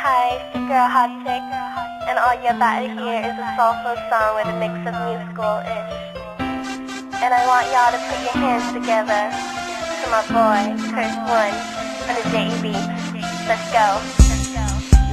Hi, it's your girl Hot Chick, and all you're about to hear is a soulful song with a mix of musical-ish. And I want y'all to put your hands together to my boy, Curse One, on the J.E. Let's go.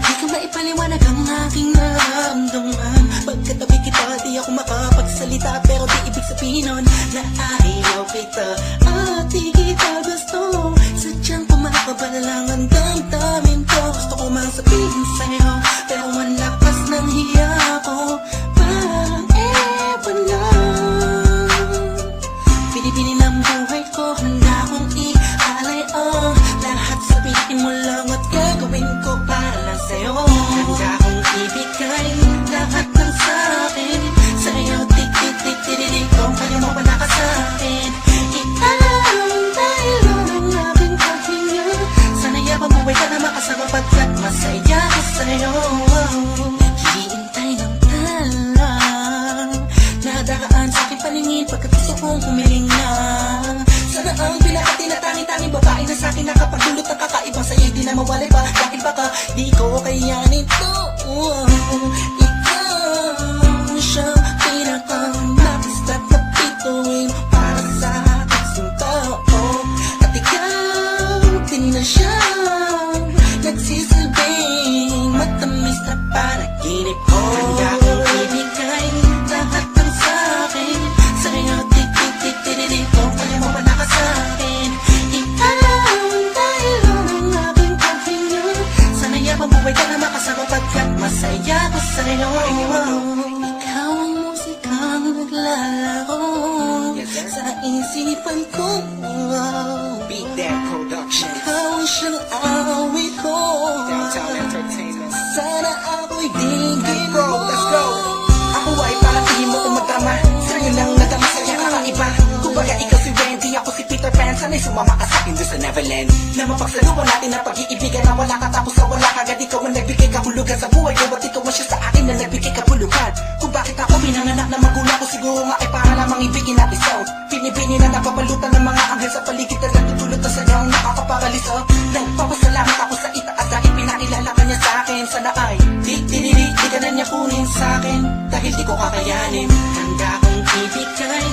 Di ko maipaliwanag ang aking nararamdaman. Pagkatabi kita, di ako makapagsalita, pero di ibig sabihin nun na ayaw kita at di kita gusto. Sadyang pumakabala lang ang damdamin ko. Gusto ko mang sabihin sa'yo, pero ang lakas ng hiya ko. Parang ewan lang. Pinipili ng buhay ko, handa kong ialay ang lahat. Sabihin mo lang at gagawin ko para lang sa'yo. Handa kong ibigay lahat ng sa'kin sa'yo. Tik-tik-tik-tik-tik kung kaya mo wala ka sa'kin. Ikaw dahil ang aking paghinga. Sana'y abang buhay ka na makasama pagkat masaya ko sa'yo. Hihintay ng talang nadaraan sa'king paningin pagkat gusto kong humiling na. Sana ang pinakati na tanging-tanging babae na sa'kin nakapagdulot ng kakaibang sa'yo'y di na mawalay pa. Dahil baka di ko kayanin to. Ikaw siya pinakang napistat na pituin para sa aking tao. At ikaw din na siya nagsisilbing matamis na panaginip ko. Handa kong ibigay lahat ng sa'kin sa'yo. Tik-tik-tik-tik-tik kung kaya mo wala ka sa'kin. Ikaw dahil ang aking paghinga. Sana'y abang buhay ka na makasama pagkat masaya ko sa'yo. Ikaw ang musikang naglalaro sa isipan ko. Beat That Production, Ikaw ang siyang awit ko. Downtown Entertainment. Sana ako'y digin Hey mo. bro, let's go. Ako ay parang tingin mo kung magdama. Sa'yo lang nadama sa'yo kakaiba. Kumbaga ikaw si Wendy, ako si Peter Pan. Sana'y sumama ka sa'kin doon sa Neverland. Na mapagsaluhan natin ang pag-iibigan na wala ka tapos sa wala kagad. Ikaw ang nagbigay kahulugan sa buhay ko. Ba't ikaw ang siya sa akin na nagbigay kapulugan? Kung bakit ako pinanganak na magulang ko, siguro nga ay para lamang ibigin natin sound. Pinipini na napapalutan ng mga anghel sa paligid na natutulot na sadyang nakakaparaliso. Nagpapasalamat ako sa itaas dahil pinakilala ka niya sa akin. Sana ay di ka na niya kunin sa akin dahil di ko kakayanin. Handa kong ibigay